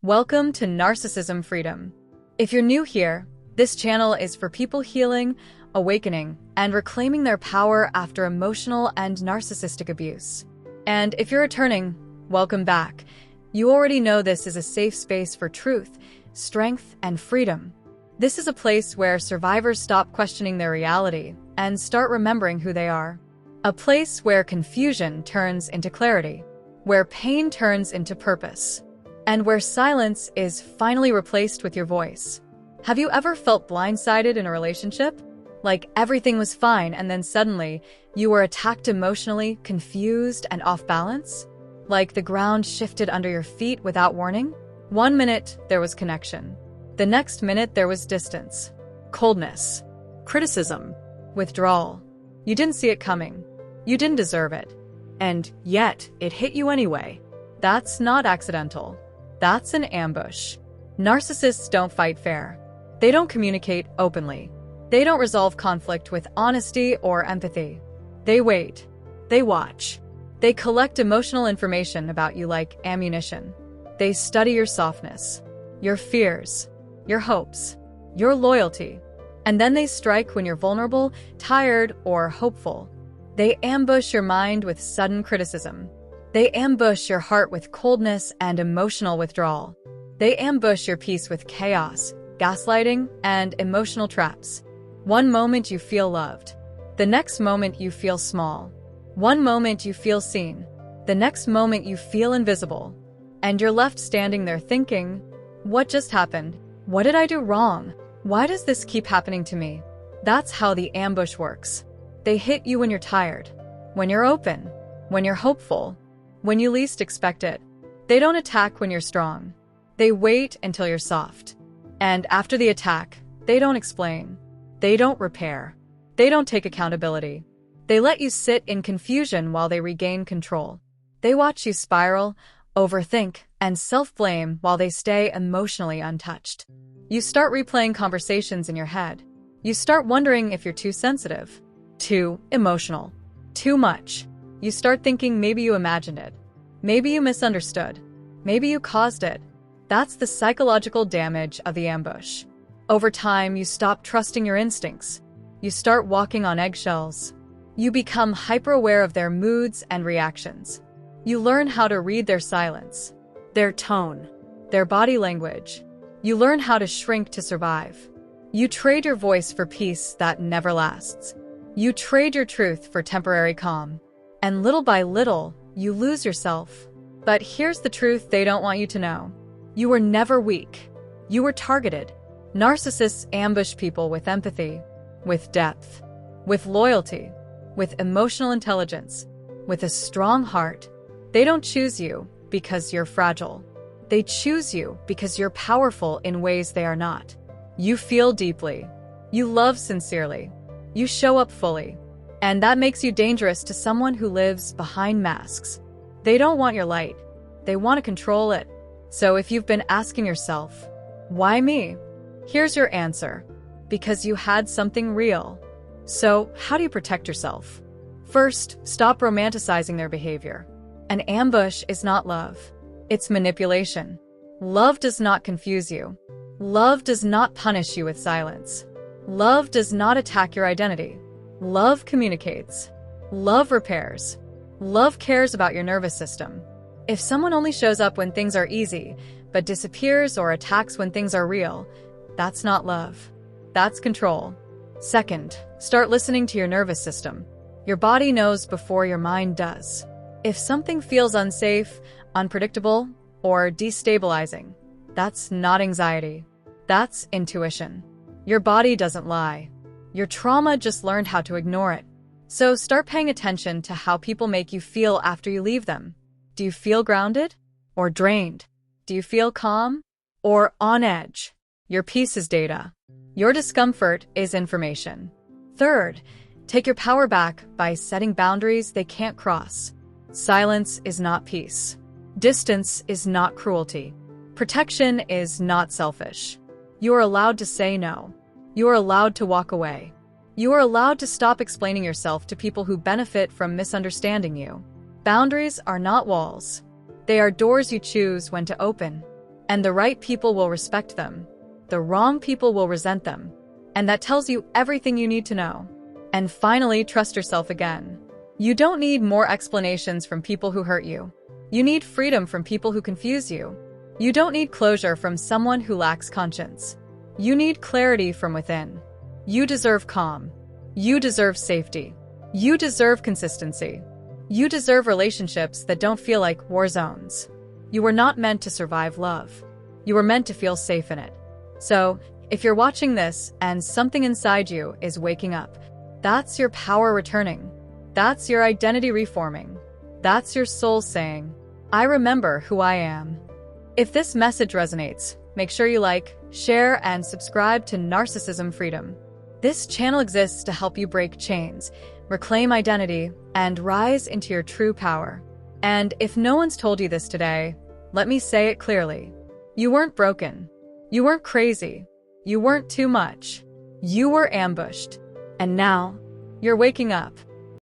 Welcome to Narcissism Freedom. If you're new here, this channel is for people healing, awakening, and reclaiming their power after emotional and narcissistic abuse. And if you're returning, welcome back. You already know this is a safe space for truth, strength, and freedom. This is a place where survivors stop questioning their reality and start remembering who they are. A place where confusion turns into clarity, where pain turns into purpose, and where silence is finally replaced with your voice. Have you ever felt blindsided in a relationship? Like everything was fine and then suddenly you were attacked emotionally, confused, and off balance? Like the ground shifted under your feet without warning? One minute there was connection. The next minute there was distance, coldness, criticism, withdrawal. You didn't see it coming. You didn't deserve it. And yet it hit you anyway. That's not accidental. That's an ambush. Narcissists don't fight fair. They don't communicate openly. They don't resolve conflict with honesty or empathy. They wait. They watch. They collect emotional information about you like ammunition. They study your softness, your fears, your hopes, your loyalty. And then they strike when you're vulnerable, tired, or hopeful. They ambush your mind with sudden criticism. They ambush your heart with coldness and emotional withdrawal. They ambush your peace with chaos, gaslighting, and emotional traps. One moment you feel loved. The next moment you feel small. One moment you feel seen. The next moment you feel invisible. And you're left standing there thinking, what just happened? What did I do wrong? Why does this keep happening to me? That's how the ambush works. They hit you when you're tired, when you're open, when you're hopeful, when you least expect it. They don't attack when you're strong. They wait until you're soft. And after the attack, they don't explain. They don't repair. They don't take accountability. They let you sit in confusion while they regain control. They watch you spiral, overthink, and self-blame while they stay emotionally untouched. You start replaying conversations in your head. You start wondering if you're too sensitive, too emotional, too much. You start thinking maybe you imagined it. Maybe you misunderstood. Maybe you caused it. That's the psychological damage of the ambush. Over time, you stop trusting your instincts. You start walking on eggshells. You become hyper-aware of their moods and reactions. You learn how to read their silence, their tone, their body language. You learn how to shrink to survive. You trade your voice for peace that never lasts. You trade your truth for temporary calm. And little by little, you lose yourself. But here's the truth they don't want you to know. You were never weak. You were targeted. Narcissists ambush people with empathy, with depth, with loyalty, with emotional intelligence, with a strong heart. They don't choose you because you're fragile. They choose you because you're powerful in ways they are not. You feel deeply. You love sincerely. You show up fully. And that makes you dangerous to someone who lives behind masks. They don't want your light. They want to control it. So if you've been asking yourself, why me? Here's your answer. Because you had something real. So how do you protect yourself? First, stop romanticizing their behavior. An ambush is not love. It's manipulation. Love does not confuse you. Love does not punish you with silence. Love does not attack your identity. Love communicates. Love repairs. Love cares about your nervous system. If someone only shows up when things are easy, but disappears or attacks when things are real, that's not love. That's control. Second, start listening to your nervous system. Your body knows before your mind does. If something feels unsafe, unpredictable, or destabilizing, that's not anxiety. That's intuition. Your body doesn't lie. Your trauma just learned how to ignore it. So start paying attention to how people make you feel after you leave them. Do you feel grounded or drained? Do you feel calm or on edge? Your peace is data. Your discomfort is information. Third, take your power back by setting boundaries they can't cross. Silence is not peace. Distance is not cruelty. Protection is not selfish. You are allowed to say no. You are allowed to walk away. You are allowed to stop explaining yourself to people who benefit from misunderstanding you. Boundaries are not walls. They are doors you choose when to open And the right people will respect them. The wrong people will resent them. And that tells you everything you need to know. And finally, trust yourself again. You don't need more explanations from people who hurt you. You need freedom from people who confuse you. You don't need closure from someone who lacks conscience. You need clarity from within. You deserve calm. You deserve safety. You deserve consistency. You deserve relationships that don't feel like war zones. You were not meant to survive love. You were meant to feel safe in it. So, if you're watching this and something inside you is waking up, that's your power returning. That's your identity reforming. That's your soul saying, I remember who I am. If this message resonates, make sure you like, share, and subscribe to Narcissism Freedom. This channel exists to help you break chains, reclaim identity, and rise into your true power. And if no one's told you this today, let me say it clearly. You weren't broken. You weren't crazy. You weren't too much. You were ambushed. And now, you're waking up.